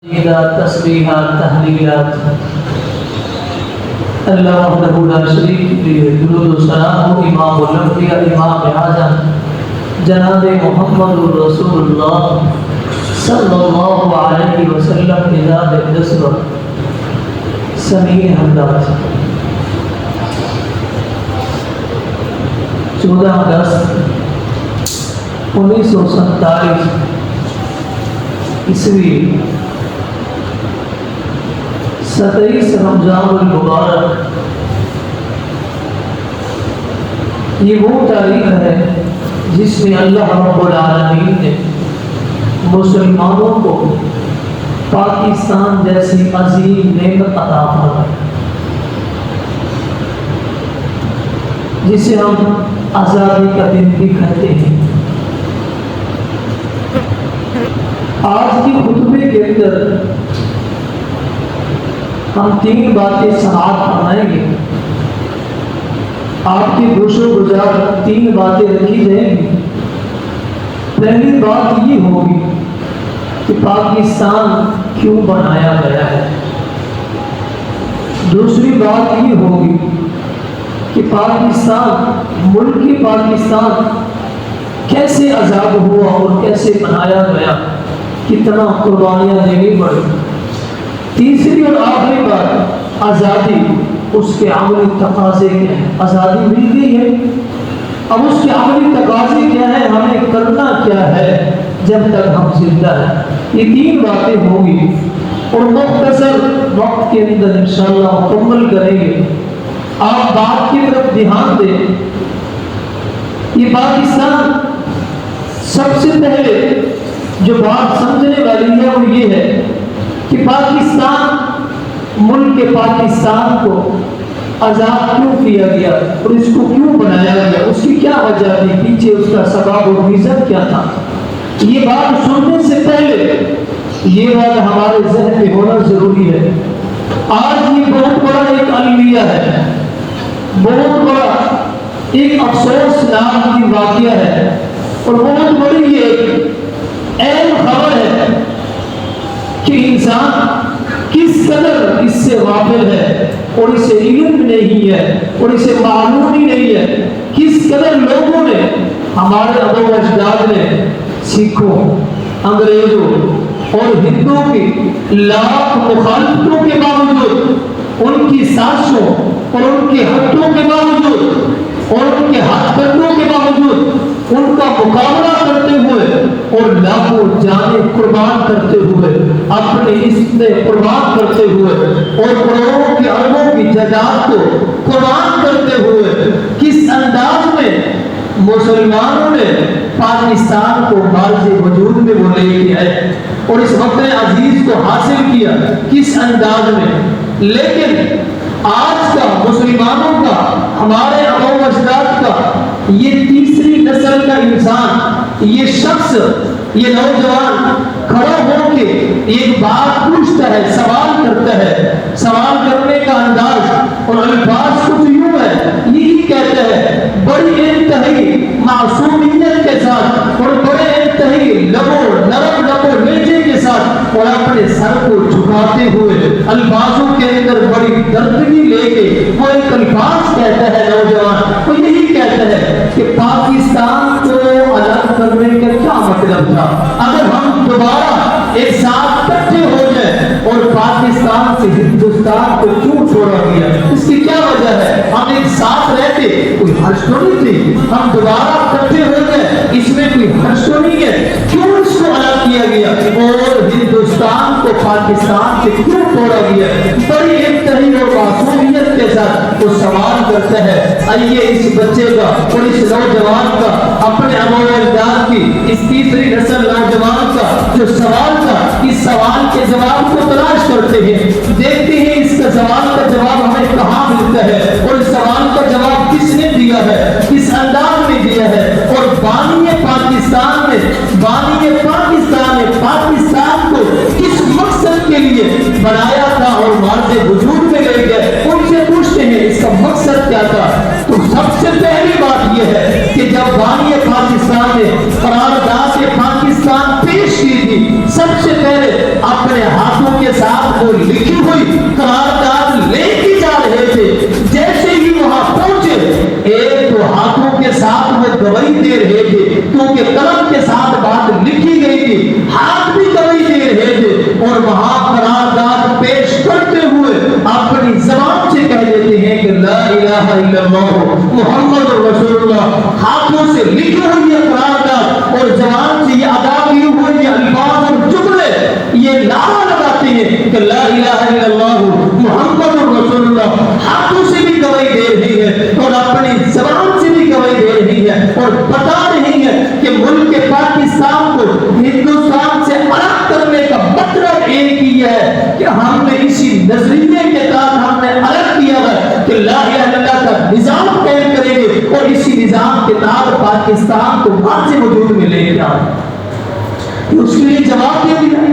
تسبیحات تحلیلات اللہ وحدہ لا شریک لیے درود و سلام امام الانبیاء امام اعظم جناب محمد رسول اللہ صلی اللہ علیہ وسلم مزاج الجسر سمیع حمدات 14 اگست 1947 عیسوی 27 رمضان المبارک، یہ وہ تاریخ ہے جس میں اللہ رب العالمین نے مسلمانوں کو پاکستان جیسی عظیم نعمت عطا فرمائی، جسے ہم آزادی کا دن بھی کہتے ہیں۔ آج کی خطبے کے اندر ہم 3 باتیں سماعت فرمائیں گے۔ آپ کی گوش و گزار 3 باتیں رکھی جائیں گی۔ پہلی بات یہ ہوگی کہ پاکستان کیوں بنایا گیا ہے۔ دوسری بات یہ ہوگی کہ پاکستان، ملک پاکستان کیسے آزاد ہوا اور کیسے بنایا گیا، کتنا قربانیاں دینی پڑی۔ تیسری اور آخری بات، آزادی، اس کے عملی تقاضے کیا ہیں۔ آزادی مل گئی ہے، اب اس کے عملی تقاضے کیا ہیں، ہمیں کرنا کیا ہے جب تک ہم زندہ ہیں۔ یہ 3 باتیں ہوں گی اور مختصر وقت کے اندر انشاءاللہ مکمل کریں گے۔ آپ بات کی طرف دھیان دیں۔ یہ پاکستان، سب سے پہلے جو بات سمجھنے والی ہے وہ یہ ہے کہ پاکستان، ملک پاکستان کو آزاد کیوں کیا گیا اور اس کو کیوں بنایا گیا، اس کی کیا وجہ تھی، پیچھے اس کا سبب اور ریزن کیا تھا۔ یہ بات سننے سے پہلے یہ بات ہمارے ذہن میں ہونا ضروری ہے۔ آج یہ بہت بڑا ایک المیہ ہے، بہت بڑا ایک افسوسناک کی واقعہ ہے اور بہت بڑی یہ اہم خبر ہے کہ انسان کس قدر اس سے غافل ہے اور اسے علم نہیں ہے اور اسے معلوم ہی نہیں ہے۔ کس قدر لوگوں نے، ہمارے آباء و اجداد نے، سکھوں، انگریزوں اور ہندوؤں کی لاکھ مخالفتوں کے باوجود، ان کی سازشوں اور ان کے ہتھوں کے باوجود اور ان کے ہاتھ کنڈوں کے باوجود ان کا مقابلہ کرتے ہوئے اور لاکھوں جانیں قربان کرتے ہوئے، اپنے اس میں قربان کرتے ہوئے اور کروڑوں کی اربوں کی جائیداد کو قربان کرتے ہوئے کس انداز میں مسلمانوں نے پاکستان کو بارز وجود میں وہ لے کے آئے اور اس وطن عزیز کو حاصل کیا، کس انداز میں۔ لیکن آج کا مسلمانوں کا، ہمارے آباء و اجداد کا یہ تیسری نسل کا انسان، یہ شخص، یہ نوجوان کھڑا ہو کے ایک بات پوچھتا ہے، سوال کرتا ہے۔ سوال کرنے کا انداز اور الفاظ کچھ یوں ہے، یہی کہتا ہے بڑی انتہائی معصومیت کے ساتھ اور بڑے انتہائی نرم لبو لہجے کے ساتھ اور اپنے سر کو جھکاتے ہوئے الفاظوں کے اندر بڑی دردگی لے کے وہ ایک الفاظ کہتا ہے۔ نوجوان وہ یہی کہتا ہے کہ پاکستان کو الگ کرنے کا کیا مطلب تھا، اگر ہم دوبارہ ایک ساتھ اکٹھے ہو جائیں اور پاکستان سے ہندوستان کو کیوں چھوڑا گیا، اس کی کیا وجہ ہے؟ ہم ایک ساتھ رہتے، کوئی حرج تو نہیں تھی، ہم دوبارہ اکٹھے ہو گئے، اس میں کوئی حرج تو نہیں ہے، کیوں اس کو الگ کیا گیا اور ہندوستان کو پاکستان سے کیوں توڑا گیا؟ بڑی انتہائی اور معصومیت کے ساتھ وہ سوال کرتا ہے۔ آئیے اس بچے کا اور اس نوجوان کا، اپنے آباء و اجداد کی اس تیسری نسل نوجوان کا جو سوال تھا، اس سوال کے جواب کو تلاش کرتے ہیں، دیکھتے ہیں اس کا سوال کا جواب ہمیں کہاں ملتا ہے اور اس سوال کا جواب کس نے دیا ہے، کس انداز میں دیا ہے۔ اور بانی پاکستان نے پاکستان کو کس مقصد کے لیے بنایا تھا اور مارز وجود میں لے گئے، ان سے پوچھتے ہیں اس کا مقصد کیا تھا۔ تو سب سے پہلی بات یہ ہے کہ جب بانی پاکستان نے قرارداد پاکستان پیش کی تھی، سب سے پہلے اپنے ہاتھ اور وہاں قرارداد پیش کرتے ہوئے اپنی زبان سے کہہ دیتے ہیں کہ لا الہ الا اللہ محمد رسول اللہ، ہاتھوں سے لکھی ہوئی یہ قرارداد اور زبان سے یہ ادا کیے ہوئے یہ الفاظ اور جملے، یہ نعرہ لگاتے ہیں کہ لا الہ الا اللہ محمد رسول اللہ، ہاتھوں سے بھی گواہی دے رہی ہے اور اپنی زبان سے بھی گواہی دے رہی ہے اور بتا رہی ہے کہ ملک پاکستان کو ہندوستان سے الگ کرنے کا مطلب ایک ہی ہے کہ ہم نے اسی نظریے کے تحت ہم نے الگ کیا ہے کہ لا الہ الا اللہ کا نظام قائم کریں گے اور اسی نظام کے تحت پاکستان کو وہاں سے وجود میں لے کے آئے. اس کے لیے جواب دے دیا.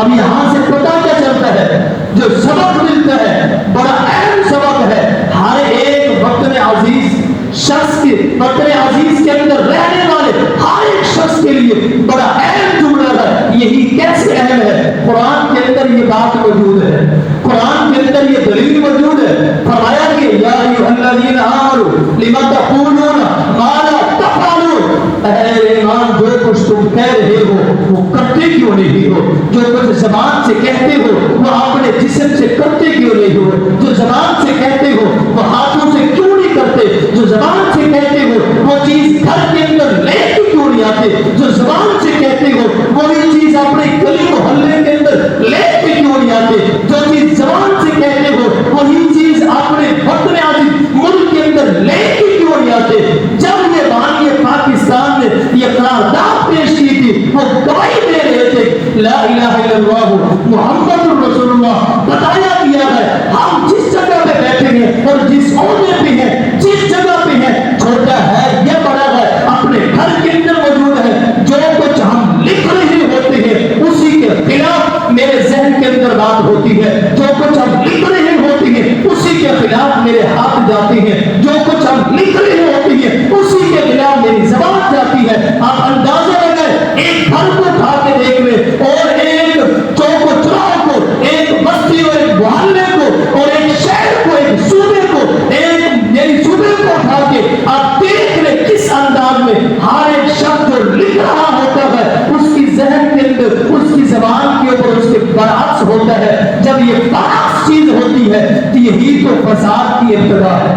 اب یہاں سے پتہ کیا چلتا ہے؟ جو سبق ملتا ہے بڑا اہم سبق ہے. ہر ایک وطن عزیز شخص کے وطن عزیز کے اندر رہنے والے ہر ایک شخص کے لیے بڑا اہم جملہ ہے. یہی کیسے اہم ہے؟ قرآن کے اندر یہ بات موجود ہے، قرآن کے اندر یہ دلیل موجود ہے. فرمایا کہ یا ایھا الذین آمنوا لم تقولون ما لا تفعلون، اے ایمان جو کچھ تم کہہ رہے ہو وہ کرتے کیوں نہیں ہو؟ جو کچھ زبان سے کہتے ہو وہ اپنے جسم سے کرتے کیوں نہیں ہو؟ جو زبان سے کہتے ہو وہ ہاتھوں سے کیوں نہیں کرتے؟ جو زبان سے کہتے ہو وہ چیز گھر کے اندر لے کے کیوں نہیں آتے؟ جو زبان سے کہتے ہو وہی چیز اپنے گلی محلے کے اندر لے کے کیوں نہیں آتے؟ جو چیز زبان سے کہتے ہو وہی چیز اپنے وطن عزیز ملک کے اندر لے کے کیوں نہیں آتے؟ جب یہ بانی پاکستان نے یہ قرارداد پیش کی تھی وہ گواہی دے رہے تھے لا الہ الا اللہ محمد رسول اللہ. بتایا گیا ہے ہم جس جگہ پہ بیٹھے ہیں اور جس عہدے پہ ہیں جس جگہ پہ ہیں، چھوٹا ہے یا بڑا ہے، اپنے گھر کے اندر موجود ہے، جو کچھ ہم لکھ رہے ہوتے ہیں اسی کے خلاف میرے ذہن کے اندر بات ہوتی ہے. جو کچھ ہم لکھ رہے ہوتے ہیں اسی کے خلاف میرے ہاتھ جاتے ہیں. جو کچھ ہم لکھ رہے ہوتے ہیں اسی کے خلاف میری زبان جاتی ہے. آپ اندازہ لگائیں، ایک گھر کو اٹھا کے دیکھ لیں اور ایک چوک و چوراہے کو، ایک بستی اور ایک محلے کو اور ایک شہر کو، ایک صوبے کو، ایک صوبے کو اٹھا کے آپ دیکھ لیں کس انداز میں ہر ایک شخص جو لکھ رہا ہوتا ہے اس کی ذہن کے اندر اس کی زبان کے اوپر اس کے برعکس ہوتا ہے. جب یہ برعکس چیز ہوتی ہے تو یہی تو فساد کی ابتدا ہے،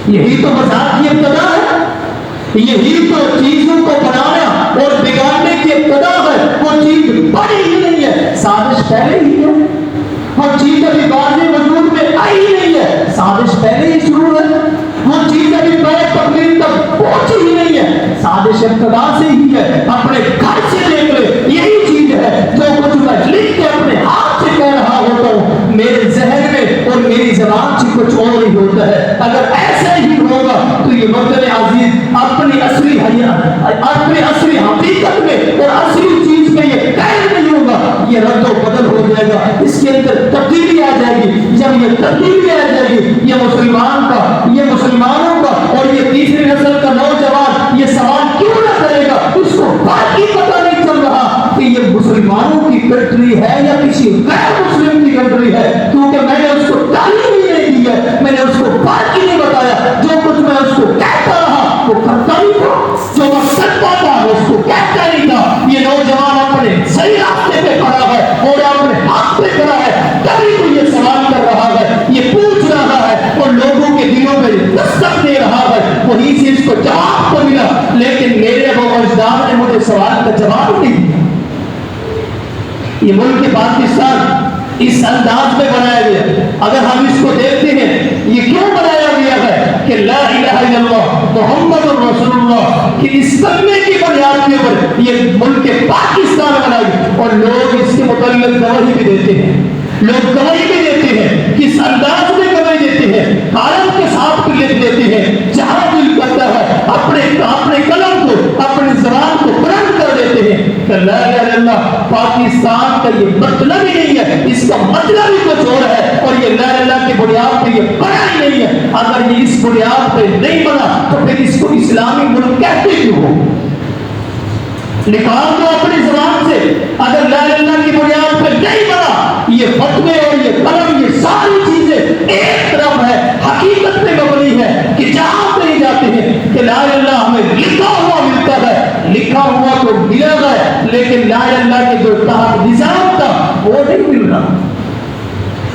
یہی تو فساد کی ابتدا ہے، یہی تو چیزوں کو بنانا اور بگاڑنے کی ابتدا ہے. وہ چیز بڑی ہی نہیں ہے، سازش پہلے ہی ہے. وہ چیز ابھی واضح وجود میں آئی نہیں ہے، سازش پہلے ہی شروع ہے. وہ چیز ابھی پہلے تقریر تک پہنچی ہی نہیں ہے، سازش ابتدا سے ہی ہے. اپنے گھر سے دیکھ لے، یہی چیز ہے. جو کچھ میں لکھ کے اپنے ہاتھ سے کہہ رہا ہوتا ہوں میرے ذہن میں اور میری زبان سے کچھ اور ہی ہوتا ہے. اگر ایسا ہی ہوگا تو یہ وطن عزیز اپنی اصلی حیات، اپنی اصلی حقیقت میں اور اصلی چیز میں یہ قائم نہیں ہوگا. یہ رد و بدل ہو جائے گا، اس کے اندر تبدیلی آ جائے گی. جب یہ تبدیلی آ جائے گی یہ مسلمان کا، یہ مسلمانوں کا اور یہ تیسری نسل کا نوجوان یہ سوال کیوں نہ کرے گا؟ اس کو باقی پتہ نہیں چل رہا کہ یہ مسلمانوں کی کنٹری ہے یا کسی غیر مسلم کی کنٹری ہے، کیونکہ میں نے اس کو تعلیم ہی نہیں دی ہے، میں نے اس کو باقی نہیں بتایا. جو کچھ میں اس کو کہتا رہا وہ کرتا نہیں تھا، جو میں کرتا تھا اس کو کہتا نہیں تھا. یہ نوجوان اپنے صحیح راستے پہ کھڑا ہے اور اپنے ہاتھ پہ کھڑا ہے، تبھی تو یہ سوال کر رہا ہے، یہ پوچھ رہا ہے اور لوگوں کے دلوں میں دستک دے رہا ہے. وہیں سے اس کو جواب تو ملا، لیکن میرے وہ اجداد نے مجھے سوال کا جواب نہیں دیا. یہ ملک پاکستان اس انداز میں بنایا گیا. اگر ہم اس کو دیکھتے ہیں یہ کیوں بنایا گیا ہے کہ لا الہ الا اللہ محمد رسول اللہ کہ اس کلمے کی بنیاد کے اوپر یہ ملک پاکستان بنائی. اور لوگ اس کے متعلق گواہی بھی دیتے ہیں، لوگ گواہی بھی دیتے ہیں. کس انداز میں گواہی دیتے ہیں؟ قلم کے ساتھ لکھ دیتے ہیں، جہاں دل کرتا ہے اپنے قلم کو، اپنی زبان کو بلند کر دیتے ہیں کہ لا الہ الا اللہ. پاکستان کا یہ مطلب ہی نہیں ہے، اس کا مطلب ہی کچھ اور ہے. اور یہ لا الہ الا اللہ کی بنیاد پہ یہ بنا ہی نہیں ہے. اگر یہ اس بنیاد پہ نہیں بنا تو پھر اس کو اسلامی ملک کہتے کیوں ہو؟ نکال دو اپنی زبان سے. اگر لا الہ الا اللہ کی بنیاد پہ نہیں بنا، یہ فتوے اور یہ قلم یہ ساری چیزیں ایک طرف ہے، حقیقت پہ مبنی ہے کہ جہاں کہیں جاتے ہیں کہ لا الہ الا اللہ ہمیں لکھا ہوا ملتا ہے، لکھا ہوا تو ملے گا، لیکن لا الہ الا اللہ کے جو تحت نظام تھا وہ نہیں مل رہا،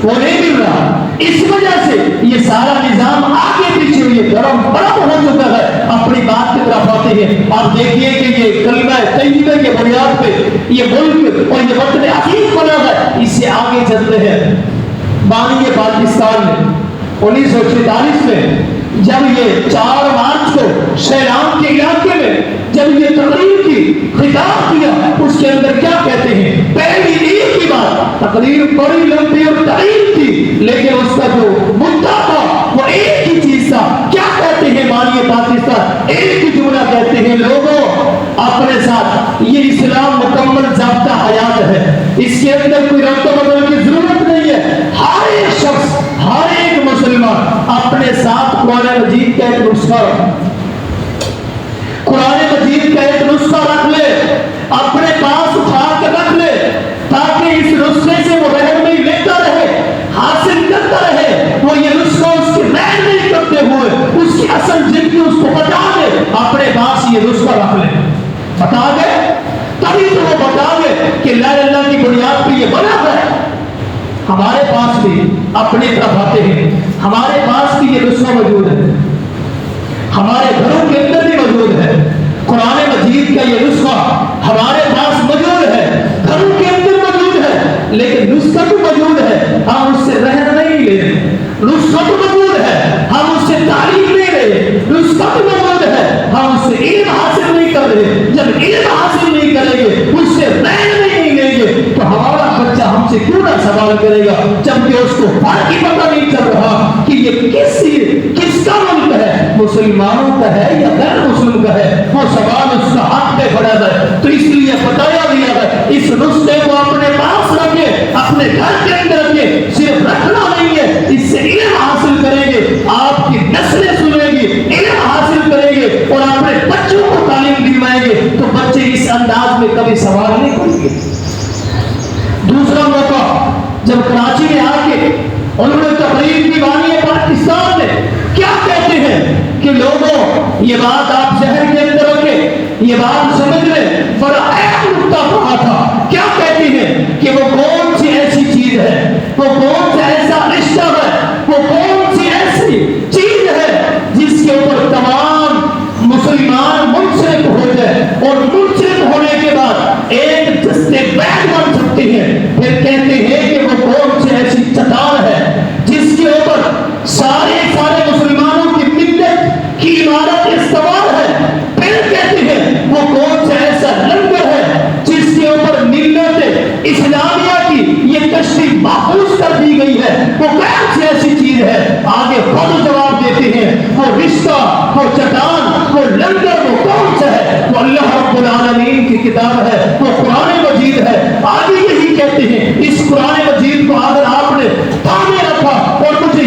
وہ نہیں مل رہا۔ اس وجہ سے یہ سارا نظام آگے پیچھے ہوئے گرم برم ہو چکا ہے۔ اپنی بات کی طرف آتے ہیں، آپ دیکھیے کہ یہ کلمہ طیبہ کے بنیاد پہ یہ ملک اور یہ وطن عزیز بنا ہے۔ اس سے آگے چلتے ہیں، بانی پاکستان میں 1946 میں جب یہ 4 مارچ کو سیلان کے علاقے میں جب یہ تقریر کی خطاب کیا، اس کے اندر کیا کہتے ہیں؟ پہلی ایک کی بات، تقریر بڑی لمبی اور طویل تھی، لیکن اس کا جو مدعا تھا وہ ایک ہی چیز تھا۔ کیا کہتے ہیں بانی پاکستان؟ ایک ہی جملہ کہتے ہیں، لوگوں اپنے ساتھ یہ اسلام مکمل ضابطہ حیات ہے، اس کے اندر کوئی رد و بدل کی ضرورت نہیں ہے۔ ہر ایک شخص، ہر ایک مسلمان اپنے ساتھ قرآن مجید کا ایک نسخہ، قرآن مجید کا ایک نسخہ رکھ لے، اپنے پاس اٹھا کے رکھ لے، تاکہ اس نسخے سے وہ رہنمائی لیتا رہے، حاصل کرتا رہے۔ وہ یہ نسخہ اس کی رہنمائی کرتے ہوئے اس کی اصل زندگی اس کو بتا دے۔ اپنے پاس یہ نسخہ رکھ لے، بتا دے، تبھی تو وہ بتا دے کہ لا الہ الا اللہ کی بنیاد پہ یہ بنا ہے۔ ہمارے پاس بھی اپنی طرف آتے ہیں، ہمارے پاس بھی یہ نسخہ موجود ہے، ہمارے گھروں کے اندر بھی موجود ہے۔ قرآن مجید کا یہ نسخہ ہمارے پاس موجود ہے، گھروں کے اندر موجود ہے، لیکن نسخہ تو موجود ہے، ہم اس سے رہنمائی نہیں لے رہے۔ نسخہ تو موجود ہے، ہم اس سے تعلیم لے رہے۔ نسخہ تو موجود ہے، ہم اس سے علم حاصل نہیں کر رہے۔ جب علم حاصل نہیں کریں گے، اس سے رہنمائی نہیں لیں گے، تو ہمارا بچہ ہم سے کیوں نہ سوال کرے گا، جبکہ اس کو فرق ہی پتہ نہیں چل رہا کہ یہ کس کا ملک ہے، مسلمانوں کا ہے یا غیر مسلم کا ہے۔ وہ سوال اس کا حق پہ کھڑا ہے، تو اس لیے بتایا گیا ہے اس نسخے کو اپنے پاس رکھے، اپنے گھر کے اندر رکھے۔ صرف رکھنا نہیں ہے، اس سے علم حاصل کریں گے، آپ کی نسلیں سنیں گی، علم حاصل کریں گے اور اپنے بچوں کو تعلیم دلوائیں گے، تو بچے اس انداز میں کبھی سوال نہیں کریں گے۔ دوسرا موقع جب کراچی میں آ کے انہوں نے تقریر کی بانی پاکستان میں، کیا کہتے ہیں کہ لوگوں یہ بات آپ شہر کے اندر رکھیں، یہ بات سمجھ لیں، بڑا اہم نقطہ کہا تھا۔ کیا کہتے ہیں کہ وہ کون سی ایسی چیز ہے، وہ کون سا ایسا رشتہ ہے، وہ کون سی ایسی چیز ہے جس کے اوپر تمام مسلمان منسلک ہو جائے اور منسلک ہونے کے بعد ایک دستے بیٹھ بن سکتے ہیں۔ پھر کہتے ہیں کہ وہ کون سی ایسی چٹان ہے جس کے اوپر سارے مسلمانوں کی ملت کی عمارت استوار ہے۔ پھر کہتے ہیں وہ کون سا ایسا لنگر ہے جس کے اوپر ملت اسلامیہ کی یہ کشتی محفوظ کر دی گئی ہے، وہ کون سی ایسی چیز ہے؟ آگے خود جواب دیتے ہیں، وہ رشتہ، وہ چٹان، وہ لنگر، وہ کون سا ہے؟ وہ اللہ رب العالمین کی کتاب ہے، وہ قرآن مجید ہے۔ آگے یہی کہتے ہیں، اس قرآن مجید کو اگر آپ نے تھامے رکھا، اور مجھے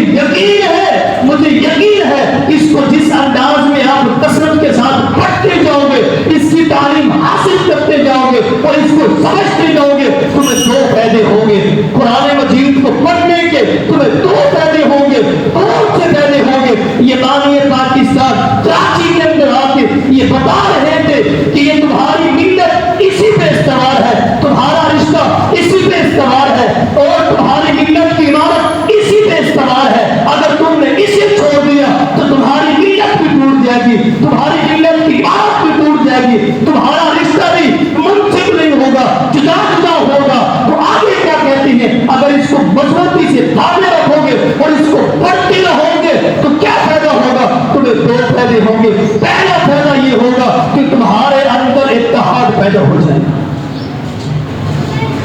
یقین ہے اس کو جس انداز میں آپ کثرت کے ساتھ پڑھتے جاؤ گے، اس کی تعلیم حاصل کرتے جاؤ گے اور اس کو سمجھتے جاؤ گے، تمہیں 2 فائدے ہوں گے۔ قرآن مجید کو پڑھنے کے تمہیں 2 فائدے ہوں گے۔ کون سے فائدے ہوں گے؟ یہ بانی پاکستان کراچی کے اندر آ کے یہ بتا رہے تھے کہ یہ تمہاری ملت اسی پہ استوار ہے، تمہارا رشتہ اسی پہ استوار ہے، اور تمہاری ملت کی عمارت اسی پہ استوار ہے۔ اگر تم نے اسے چھوڑ دیا تو تمہاری ملت بھی ٹوٹ جائے گی، تمہاری ملت کی عمارت بھی ٹوٹ جائے گی، تمہارا رشتہ بھی منسلک نہیں ہوگا، جدا جدا ہوگا۔ تو آگے کیا کہتے ہیں؟ اگر اس کو مضبوطی سے تھامے رکھو گے اور اس کو پڑھتے رہو گے تو کیا فائدہ ہوگا؟ تمہیں 2 فائدے ہوں گے۔ پہلا فائدہ یہ ہوگا کہ تمہارے اندر اتحاد پیدا ہو جائے گا،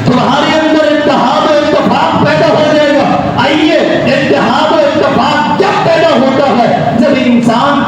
تمہارے اندر اتحاد و اتفاق پیدا ہو جائے گا۔ آئیے، اتحاد و اتفاق جب پیدا ہوتا ہے جب انسان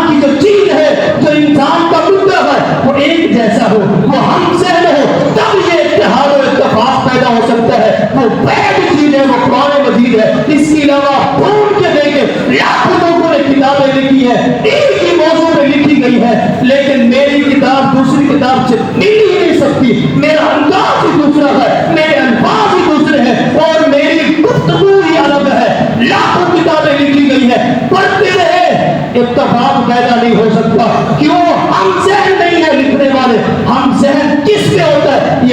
کی جو چیز ہے، جو انسان کا مدعا ہے، وہ ایک جیسا ہو، وہ ہم سہل ہو، تب یہ اتحاد و اتفاق پیدا ہو سکتا ہے۔ وہ پہلی چیز ہے، وہ قرآن مجید ہے۔ اس کے علاوہ ڈھونڈ کے دیکھیں، لاکھوں لوگوں نے کتابیں لکھی ہے، ایک ہی موضوع میں لکھی گئی ہے، لیکن میری کتاب دوسری کتاب سے مل ہی نہیں سکتی۔ میرا انداز ہی دوسرا ہے، میرے الفاظ ہی دوسرے ہیں، اور میری گفتگو ہی الگ ہے۔ لاکھوں کتابیں لکھی گئی ہیں، پڑھتے رہے، اتفاق پیدا نہیں ہو سکتا۔ کیوں؟ ہم ذہن نہیں ہے لکھنے والے، ہم ذہن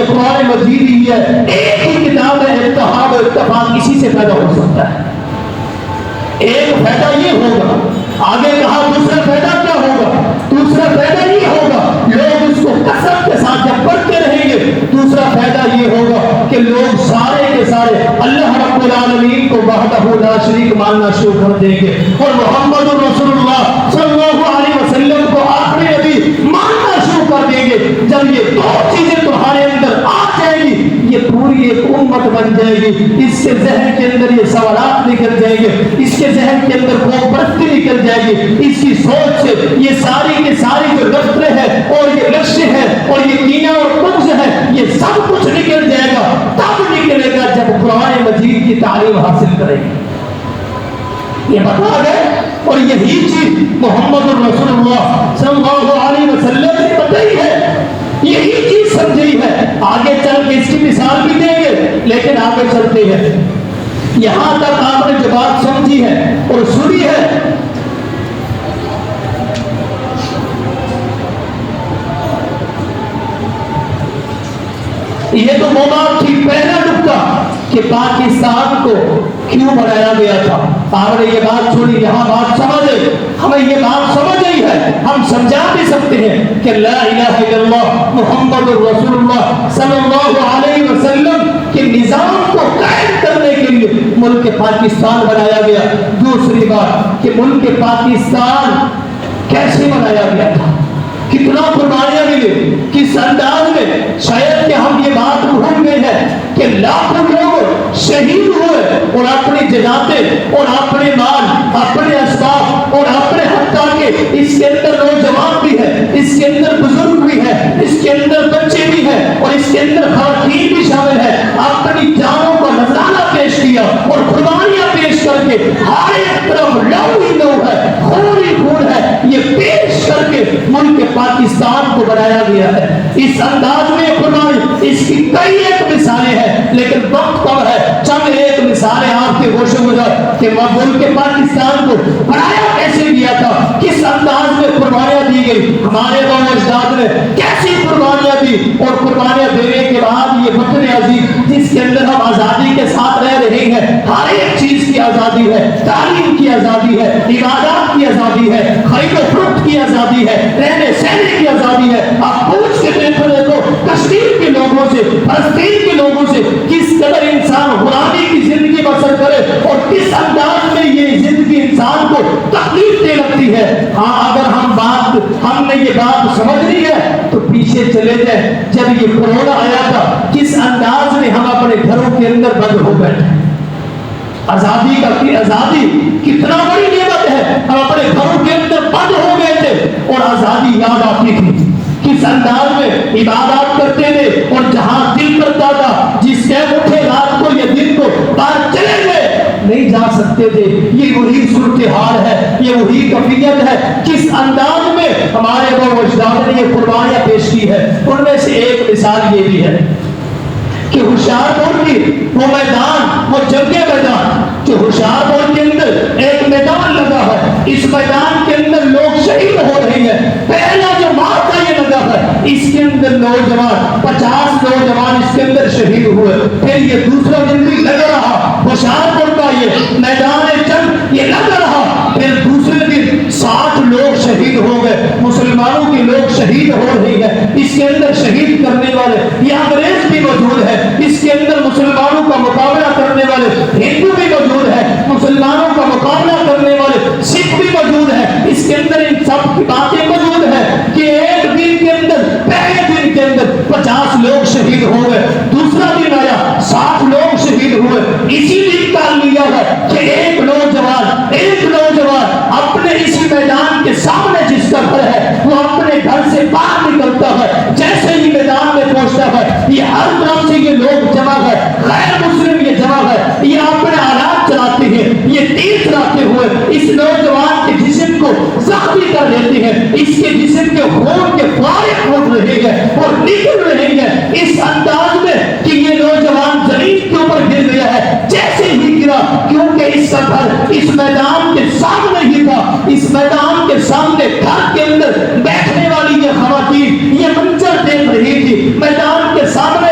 یہ قرآن مجید ہی ہے، ایک ہی کتاب ہے، اتحاد و اتفاق اسی سے پیدا ہو سکتا ہے۔ ایک فائدہ یہ ہوگا، آگے کہا دوسرا فائدہ کیا ہوگا؟ دوسرا فائدہ یہ ہوگا لوگ اس کو کثرت کے ساتھ جب پڑھتے رہیں گے، دوسرا فائدہ یہ ہوگا کہ لوگ سارے کے سارے اللہ رب العالمین کو وحدہ لا شریک ماننا شروع کر دیں گے، اور محمد رسول اللہ صلی اللہ علیہ وسلم کو آخری نبی ماننا شروع کر دیں گے۔ جب یہ دو چیزیں تمہارے اندر آ جائیں گی، یہ پوری ایک امت بن جائے گی۔ اس کے ذہن کے اندر یہ سوالات نکل جائیں گے، اس کے ذہن کے اندر قوم پرستی نکل جائے گی، اس کی سوچ سے یہ ساری کی ساری جو دفتر ہے اور یہ لکش ہے اور یہ کینہ اور بغض ہے، یہ سب کچھ نکل جائے گا۔ تب نکلے گا جب قرآن مجید کی تعلیم حاصل کرے گی۔ یہ بتا گئے، اور یہی چیز محمد رسول اللہ صلی اللہ علیہ وسلم نے بتائی ہے، یہی چیز سمجھی ہے۔ آگے چل کے اس کی مثال بھی دیں گے، لیکن آگے چلتے ہیں۔ یہاں تک آپ نے جو بات سمجھی ہے اور سنی ہے، یہ تو وہ بات تھی، پہلا نکتہ کہ پاکستان کو کیوں بنایا گیا تھا۔ آپ نے یہ بات سنی، یہاں بات سمجھے، ہمیں یہ بات سمجھ آئی ہے، ہم سمجھا بھی سکتے ہیں کہ لا الہ الا اللہ محمد رسول اللہ صلی اللہ علیہ وسلم کے نظام کو قائم کرنے کے لیے ملک پاکستان بنایا گیا۔ دوسری بات کہ ملک پاکستان کیسے بنایا گیا تھا، کتنا قربانیاں ملی، کس انداز میں۔ شاید کہ ہم یہ بات بھول گئے ہیں کہ لاکھوں لوگ شہید ہوئے اور اپنی جنازے اور اپنے مال، اپنے اسباب اور اپنے حتیٰ کہ اس کے اندر نوجوان بھی ہے، اس کے اندر بزرگ بھی ہے، اس کے اندر بچے بھی ہیں اور اس کے اندر خواتین بھی شامل ہے، اپنی جانوں کا نذرانہ پیش کیا اور قربانیاں پیش کر کے ہر ایک طرف لہو ہی لہو ہے، خون ہی خون ہے، یہ پیش کر کے ملک پاکستان کو بنایا گیا ہے۔ اس انداز میں قربانی، اس کی کئی ایک مثالیں ہیں، لیکن وقت کم ہے، چند ایک مثالیں آپ کے ہوش میں کہ ملک پاکستان کو بنایا کیسے گیا تھا، کس انداز میں قربانیاں دی گئی، ہمارے باپ اجداد نے کیسی قربانیاں دی، اور قربانیاں دینے کے بعد یہ وطن عزیز جس کے اندر ہم آزادی کے ساتھ رہ رہے ہیں، ہر ایک چیز کی آزادی ہے، تعلیم کی آزادی ہے، عبادات کی آزادی ہے، خرید و فروخت کی آزادی ہے، رہنے سہنے کی آزادی ہے۔ آپ پوچھ کے دیکھو کشمیر کے لوگوں سے، فلسطین کے لوگوں سے کس قدر انسان غلامی کی زندگی بسر کرے اور کس انداز میں یہ زندگی انسان کو تکلیف دے لگتی ہے۔ ہاں اگر ہم نے یہ بات سمجھنی ہے تو پیچھے چلے جائیں، جب یہ کورونا آیا تھا کس انداز میں ہم اپنے گھروں کے اندر بند ہو گئے۔ آزادی کا آزادی کتنا بڑی نعمت ہے، ہم اپنے گھروں کے اندر بند ہو گئے تھے اور آزادی یاد آتی تھی، کس انداز میں عبادات کرتے تھے، اور جہاں دل کرتا تھا جس ٹائم اٹھے رات کو یا دن کو باہر چلے گئے نہیں جا سکتے تھے۔ یہ وہی صورتحال ہے، یہ وہی کیفیت ہے، کس انداز میں ہمارے باپ اجداد نے یہ قربانیاں پیش کی ہے۔ ان میں سے ایک مثال یہ بھی ہے کہ ہوشیارپور کی وہ میدان، وہ جنگی میدان جو ہوشیارپور کے اندر ایک میدان لگا ہے، اس میدان کے اندر لوگ شہید ہو رہے ہیں۔ پہلا جو مارکا یہ لگا ہے، اس کے اندر نوجوان 50 نوجوان اس کے اندر شہید ہوئے۔ پھر یہ دوسرا دن بھی لگا رہا، ہوشیارپور کا یہ میدان جنگ یہ لگا رہا، پھر دوسرے دن 60 لوگ شہید ہو گئے، مسلمانوں کے لوگ شہید ہو رہے ہیں۔ اس کے اندر شہید کرنے والے یہ انگریز بھی موجود ہے، اس کے اندر مسلمانوں کا مقابلہ کرنے والے ہندو بھی موجود ہے، مسلمانوں کا مقابلہ کرنے والے سکھ بھی موجود ہے۔ اس کے اندر ان سب کی باتیں موجود ہے کہ ایک دن کے اندر، پہلے دن کے اندر 50 لوگ شہید ہو گئے، دوسرا دن آیا 60 لوگ شہید ہوئے۔ اسی دن کا لیا ہے کہ ایک نوجوان اپنے اسی میدان کے سامنے جس کا گھر ہے وہ اپنے گھر سے باہر نکلتا ہے، جیسے ہی میدان میں پہنچتا ہے یہ ہر طرف سے یہ لوگ جمع ہے، غیر مسلم یہ جمع ہے، یہ اپنے آلات چلاتے ہیں، یہ تیر چلاتے ہوئے اس نوجوان کے جسم کو زخمی کر دیتے ہیں، اس کے جسم کے خون کے فارغ ہو رہے ہیں اور نکل رہے ہیں اس انداز میں کہ یہ نوجوان زمین کے اوپر گر گیا ہے۔ جیسے ہی گرا، کیونکہ اس کا گھر اس میدان کے سامنے ہی تھا، اس میدان کے سامنے گھر کے اندر بیٹھنے والی یہ خواتین یہ منظر دیکھ رہی تھی، میدان کے سامنے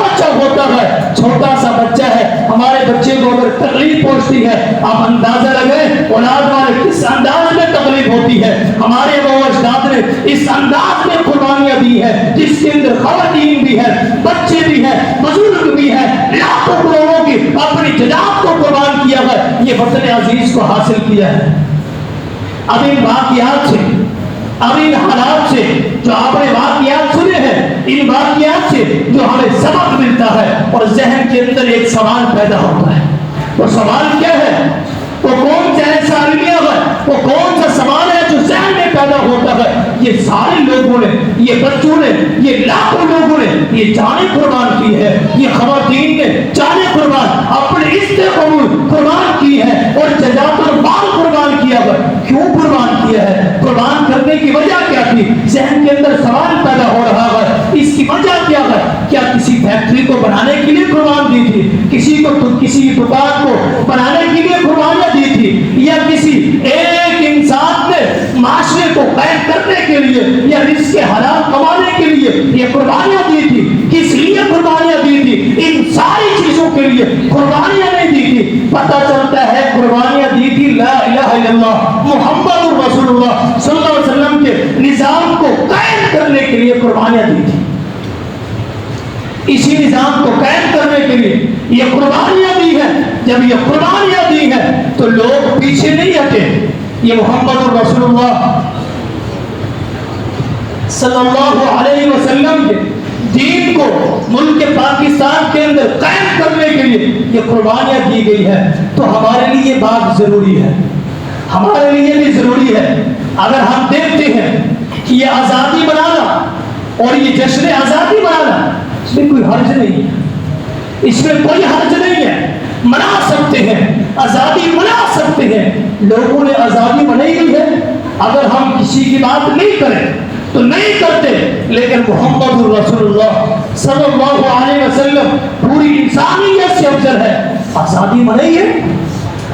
بچہ ہوتا ہے، چھوٹا سا بچہ ہے، ہمارے بچے کو اگر تکلیف پہنچتی ہے آپ اندازہ لگائیں اولاد والے کس انداز میں تکلیف ہوتی ہے۔ ہمارے اباء و اجداد نے اس انداز میں قربانیاں دی ہے جس کے اندر خواتین بھی ہے، بچے بھی ہے، بزرگ بھی ہے، لاکھوں کروڑوں کی اپنی جناب کو قربان کیا ہے، یہ وطن عزیز کو حاصل کیا ہے۔ اب ان واقعات سے، اب ان حالات سے جو آپ نے واقعات سنے ہیں، ان واقعات سے جو ہمیں سبق ملتا ہے اور ذہن کے اندر ایک سوال پیدا ہوتا ہے، وہ سوال کیا ہے؟ وہ کون سا ایسا عالمیہ ہے، وہ کون سا سوال ہے جو ذہن میں پیدا ہوتا ہے؟ یہ سارے لوگوں نے، یہ بچوں نے، یہ لاکھوں لوگوں نے یہ جانیں قربان کی ہے، یہ خواتین نے جانیں قربان اپنے استقامت قربان کی ہے اور جزات المال قربان کیا ہے۔ کیوں قربان کیا ہے؟ قربان کرنے کی وجہ کیا تھی؟ ذہن کے اندر سوال پیدا ہو رہا ہے، اس کی وجہ کیا ہے؟ کیا کسی فیکٹری کو بنانے کے لیے قربان دی تھی؟ کسی دکان کو بنانے کے لیے قربانیاں دی تھی؟ یا کسی ایک انسان نے معاشرے کو قائم کرنے کے لیے یا رزق حلال کمانے کے لیے یہ قربانیاں دی تھی؟ کس لیے قربانیاں دی تھی؟ ان ساری چیزوں کے لیے قربانیاں نہیں دی تھی۔ پتہ چلتا ہے قربانیاں دی تھی لا الہ الا اللہ محمد رسول اللہ صلی اللہ علیہ وسلم کے نظام کو قائم کرنے کے لیے قربانیاں دی تھی۔ اسی نظام کو قائم کرنے کے لیے یہ قربانیاں دی ہیں۔ جب یہ قربانیاں دی ہیں تو لوگ پیچھے نہیں ہٹے۔ یہ محمد رسول اللہ صلی اللہ علیہ وسلم کے دین کو ملک پاکستان کے اندر قائم کرنے کے لیے یہ قربانیاں دی گئی ہے، تو ہمارے لیے بات ضروری ہے، ہمارے لیے بھی ضروری ہے۔ اگر ہم دیکھتے ہیں کہ یہ آزادی منانا اور یہ جشن آزادی منانا اس میں کوئی حرج نہیں ہے، اس میں کوئی حرج نہیں ہے، منا سکتے ہیں، آزادی منا سکتے ہیں۔ لوگوں نے آزادی منائی ہوئی ہے، اگر ہم کسی کی بات نہیں کریں تو نہیں کرتے، لیکن محمد رسول اللہ صلی اللہ علیہ وسلم پوری انسانیت سے افضل ہے، آزادی منائی ہے۔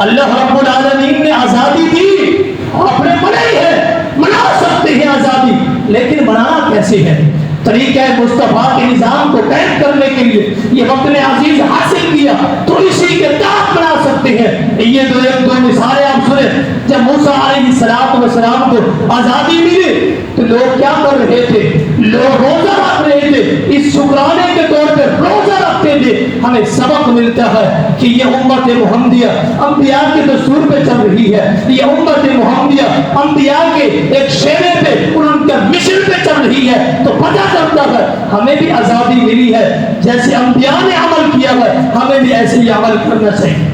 اللہ رب العالمین نے آزادی دی، آپ نے منائی ہے، منا سکتے ہیں آزادی، لیکن منانا کیسے ہے؟ طریقہ مصطفیٰ کے نظام کو قائم کرنے کے لیے یہ وطن عزیز حاصل کیا تو اسی کے تحت بنا سکتے ہیں۔ یہ دو مثالیں آپ سنیں، جب موسیٰ علیہ السلام کو آزادی ملی تو لوگ کیا کر رہے تھے؟ لوگ روزہ رکھ رہے تھے، اس شکرانے کے طور پہ روزہ رکھتے تھے۔ ہمیں سبق ملتا ہے کہ یہ امت محمدیہ انبیاء کے دستور پہ چل رہی ہے، یہ امت محمدیہ انبیاء کے ایک شیوے پہ ان کے مشن پہ چل رہی ہے، تو پتہ چلتا ہے ہمیں بھی آزادی ملی ہے، جیسے انبیاء نے عمل کیا ہے ہمیں بھی ایسے ہی عمل کرنا چاہیے۔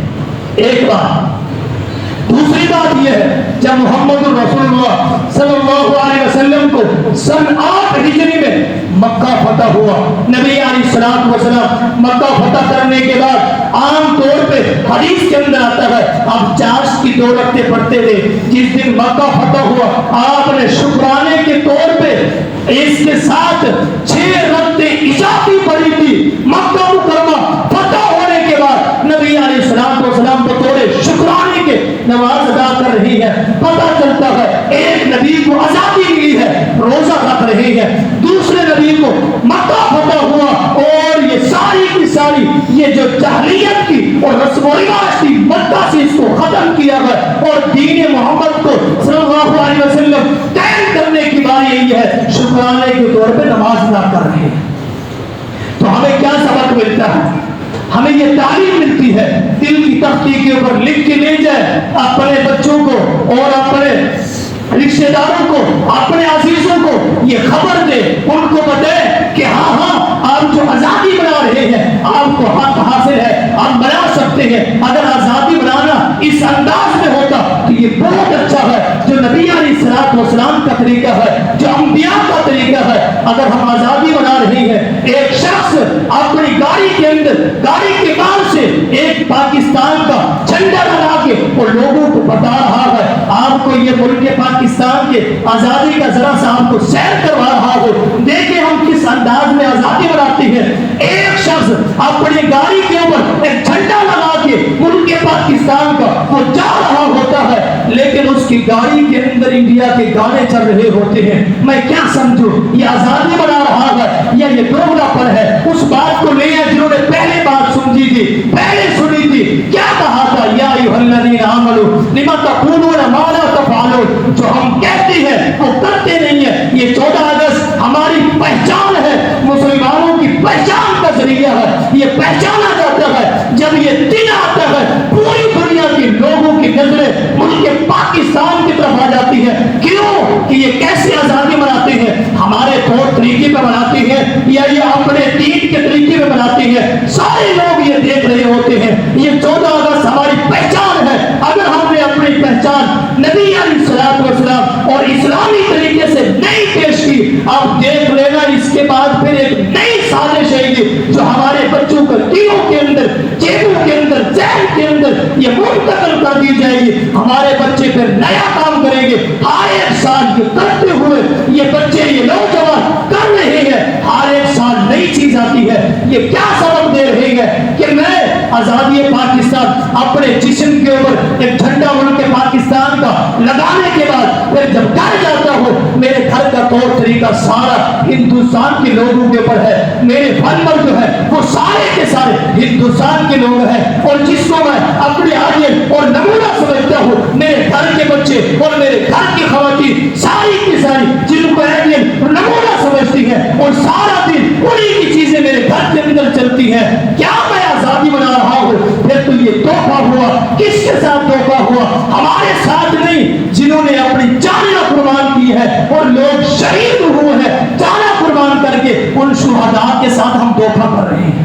ایک بات۔ دوسری بات یہ ہے، جب محمد رسول اللہ صلی اللہ علیہ وسلم کو سن 8 ہجری میں مکہ فتح ہوا، نبی علیہ السلام مکہ فتح کرنے کے بعد عام طور پہ حدیث کے اندر آتا ہے آپ چاشت کی 2 رکعتیں پڑھتے تھے۔ جس دن مکہ فتح ہوا آپ نے شکرانے کے طور پہ اس کے ساتھ 6 رکعتیں اضافی پڑھی تھی۔ مکہ مکرمہ فتح ہونے کے بعد نبی علیہ السلام بطور شکرانے کے نماز ادا کر رہی ہے۔ پتہ چلتا ہے ایک نبی کو آزادی ملی ہے، روزہ رکھ رہے ہیں، دوسرے نبی کو مکہ فتح ہوا اور یہ ساری کی ساری یہ جو جاہلیت کی اور رسم و رواج تھی مکہ سے اس کو ختم کیا ہے اور دین محمد کو صلی اللہ علیہ وسلم قائم کرنے کی باری یہی ہے، شکرانے کے طور پہ نماز ادا کر رہے ہیں۔ تو ہمیں کیا سبق ملتا ہے؟ ہمیں یہ تعلیم ملتی ہے، دل کی تختی کے اوپر لکھ کے لے جائے، اپنے بچوں کو اور اپنے رشتہ داروں کو، اپنے عزیزوں کو یہ خبر دے، ان کو بتائے کہ ہاں آپ جو آزادی بنا رہے ہیں آپ کو حق حاصل ہے، آپ بنا سکتے ہیں۔ اگر آزادی بنانا اس انداز میں ہوتا تو یہ بہت اچھا ہے، جو نبی علیہ السلام کا طریقہ ہے، جو انبیاء کا طریقہ ہے۔ اگر ہم آزادی بنا رہے ہیں، ایک شخص اپنی گاڑی کے اندر گاڑی کے بال سے ایک پاکستان کا جھنڈا لگا کے اور لوگوں کو بتا رہا ہے آپ کو یہ ملک پاکستان کے آزادی کا ذرا سا آپ کو سیر کروا رہا ہو، دیکھیں ہم کس انداز میں آزادی بناتے ہیں۔ ایک شخص اپنی گاڑی کے اوپر ایک جھنڈا لگا کے ملک پاکستان کا وہ جا رہا ہوتا ہے، لیکن اس کی گاڑی کے اندر انڈیا کے گانے چل رہے ہوتے ہیں۔ میں کیا سمجھوں یہ آزادی بنا رہا ہے یا یہ دوگلا پن ہے؟ اس بات لے ہیں جنہوں نے پہلے بات سمجھی تھی، پہلے سنی تھی. کیا کہا تھا؟ یا ایھا الذین آمنوا لم تقولون ما لا تفعلون. جو ہم کہتے ہیں وہ کرتے نہیں ہیں. یہ 14 اگست ہماری پہچان ہے، مسلمانوں کی پہچان کا ذریعہ ہے. یہ پہچانا جاتا ہے جب یہ دن آتا ہے پوری دنیا کے لوگوں کی نظریں ملک پاکستان کی طرف آ جاتی ہے. کیوں؟ کہ یہ کیسے آزادی مناتے ہیں؟ ہمارے طور طریقے پہ مناتے ہیں یا یہ اپنے دین کے طریقے پہ مناتے ہیں؟ سارے لوگ یہ دیکھ رہے ہوتے ہیں. یہ 14 اگست ہماری پہچان ہے. اگر ہم نے اپنی پہچان نبی علیہ السلام اور اسلامی طریقے سے نہیں پیش کی، آپ دیکھ لینا اس کے بعد پھر ایک نئی سازش آئے گی جو ہمارے بچوں کے دلوں کے اندر، جیبوں کے اندر، ذہن کے اندر یہ منتقل کر دی جائے گی. ہمارے بچے پھر نیا کام کریں گے. ہر ایک سال یہ کرتے ہوئے یہ بچے، یہ نوجوان کر رہے ہیں. ہر ایک سال نئی چیز آتی ہے. یہ کیا سبب دے رہے ہیں کہ میں آزادی پاکستان اپنے جسم کے اوپر ایک جھنڈا ملک پاکستان کا لگانے کے بعد پھر جب گھر جاتا ہوں میرے گھر کا طور طریقہ سارا ہندوستان کے لوگوں کے اوپر ہے. میرے فنر جو ہے وہ سارے کے سارے ہندوستان کے لوگ ہیں. اور جس کو میں اپنے آئیڈیل اور نمونہ سمجھتا ہوں، میرے گھر کے بچے اور میرے گھر کی خواتین ساری کی ساری جن کو آئیڈیل اور نمونہ سمجھتی ہیں اور سارا دن انہی کی چیزیں میرے گھر کے اندر چلتی ہیں. کیا میں آزادی بنا رہا ہوں؟ پھر تو یہ دھوکہ ہوا. کس کے ساتھ دھوکہ ہوا؟ ہمارے ساتھ نہیں، جنہوں نے اپنی جانیں قربان کی ہے اور لوگ شہید ہوئے ہیں جانیں قربان کر کے. ان شہداء کے ساتھ ہم دھوکہ کر رہے ہیں،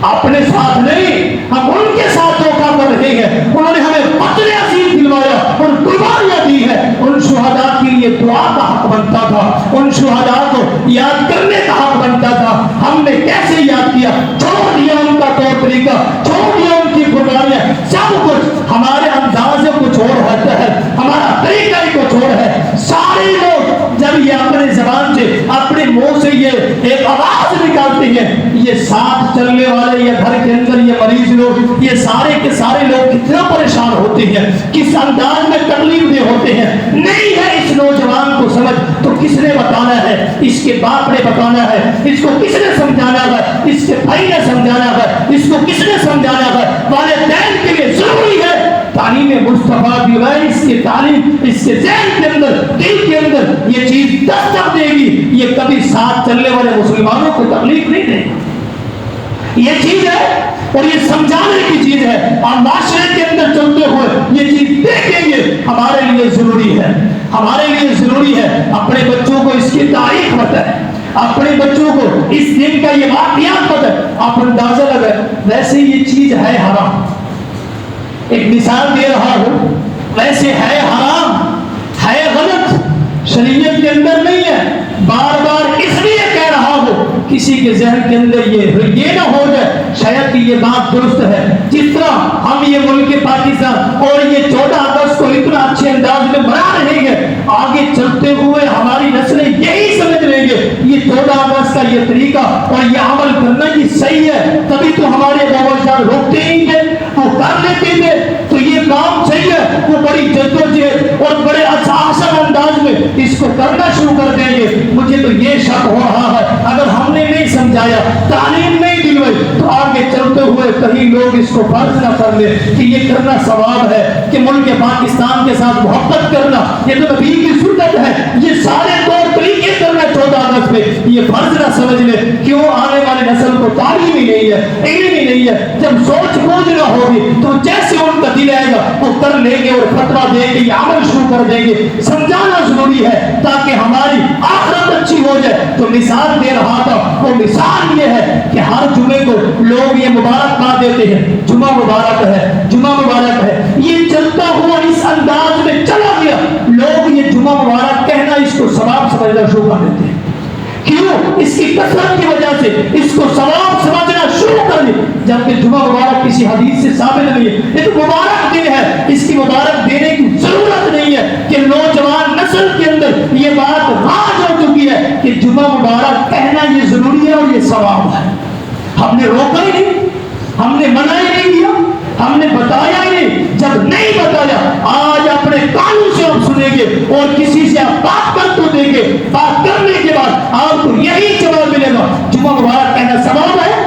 اپنے ساتھ نہیں. ہم ان کے ساتھ دھوکہ کر رہے ہیں. انہوں نے ہمیں قتل عظیم دلوایا اور قربانیاں دی ہے. ان شہداء کے لیے دعا کا حق بنتا تھا، ان شہداء کو یاد کرنے کا حق بنتا تھا. ہم نے کیسے یاد کیا؟ چھوڑ دیا ان کا طور طریقہ، چھوڑ دیا ان کی قربانیاں، سب کچھ. ہمارے انداز کچھ اور ہوتا ہے، ہمارا طریقہ ہی کچھ اور ہے. سارے لوگ جب یہ اپنے زبان سے، اپنے منہ سے یہ ایک آواز نکالتے ہیں، یہ ساتھ چلنے والے یا گھر کے اندر یہ مریض لوگ، یہ سارے کے سارے لوگ کتنا پریشان ہوتے ہیں، کس انداز میں تکلیف دہ ہوتے ہیں. نہیں ہے اس نوجوان کو سمجھ تو کس نے بتانا ہے؟ اس کے باپ نے بتانا ہے. اس کو کس نے سمجھانا ہے؟ اس کے بھائی نے سمجھانا ہے. اس کو کس نے سمجھانا ہے؟ والدین کے لیے ضروری ہے تعلیم مصطفیٰ کی ہے. اس کی تعلیم اس کے ذہن کے اندر، دل کے اندر یہ چیز دستک دے گی. یہ کبھی ساتھ چلنے والے مسلمانوں کو تکلیف نہیں دے گی. یہ چیز ہے اور یہ سمجھانے کی چیز ہے. اور معاشرے کے اندر چلتے ہوئے یہ چیز دیکھیں گے ہمارے لیے ضروری ہے. ہمارے لیے ضروری ہے اپنے بچوں کو اس کی تاریخ بتائیں، اپنے بچوں کو اس دن کا یہ واقعات بتائیں. آپ اندازہ لگائیں. ویسے یہ چیز ہے حرام، ایک مثال دے رہا ہوں، ویسے ہے حرام، ہے غلط، شریعت کے اندر نہیں ہے. بار بار اس لیے کہہ رہا ہوں کسی کے ذہن کے اندر یہ نہ ہو جائے شاید کہ یہ بات درست ہے. جس طرح ہم یہ ملک پاکستان اور یہ 14 اگست کو اتنا اچھے انداز میں منا رہے ہیں، آگے چلتے ہوئے ہماری نسلیں یہی سمجھ لیں گے یہ 14 اگست کا یہ طریقہ اور یہ عمل کرنا یہ صحیح ہے. تبھی تو ہمارے بابا روکتے ہی تھے، وہ کر لیتے تھے. تو یہ کام صحیح ہے، وہ بڑی جدوجہد اور بڑے آسان انداز میں اس کو کرنا شروع کر دیں گے. مجھے تو یہ شک ہو رہا ہے اگر ہم نے نہیں سمجھایا، تعلیم نہیں دلوائی، تو آگے چلتے ہوئے کہیں لوگ اس کو فرض نہ کر لیں کہ یہ کرنا ثواب ہے، کہ ملک پاکستان کے ساتھ محبت کرنا یہ تو نبی کی سنت ہے. یہ سارے طور طریقے کرنا 14 اگست میں یہ فرض نہ سمجھ لے. کیوں؟ آنے والی نسل کو تعلیم ہی نہیں ہے، علم ہی نہیں ہے. جب سوچ بوجھ نہ ہوگی تو جیسے ان کا دل آئے گا وہ کر لیں گے اور فتویٰ دیں گے، یہ عمل شروع کر دیں گے. سمجھانا ضروری ہے تاکہ ہماری آخرت اچھی ہو جائے. تو مثال دے رہا تھا، وہ مثال یہ ہے کہ ہر جمعے کو لوگ یہ مبارکباد دیتے ہیں، جمعہ مبارک ہے، جمعہ مبارک ہے. یہ چلتا ہوا اس انداز میں چلا گیا، لوگ یہ جمعہ مبارک کہنا اس کو ثواب سمجھنا شروع کر دیتے ہیں. کیوں؟ اس کی کثرت کی وجہ سے اس کو ثواب سمجھنا شروع کر دیں. جبکہ جمعہ مبارک کسی حدیث سے ثابت نہیں ہے. یہ تو مبارک دن ہے، اس کی مبارک دینے کی ضرورت نہیں ہے. کہ نوجوان نسل کے اندر یہ بات راج ہو چکی ہے کہ جمعہ مبارک کہنا یہ ضروری ہے اور یہ ثواب ہے. ہم نے روکا ہی نہیں، ہم نے منع ہی نہیں کیا، ہم نے بتایا ہی نہیں. جب نہیں بتایا آج اپنے کانوں سے ہم سنیں گے اور کسی سے آپ بات کر تو دیں گے. بات کرنے کے بعد آپ کو یہی جواب ملے گا جمعہ مبارک کہنا ثواب ہے.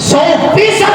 100%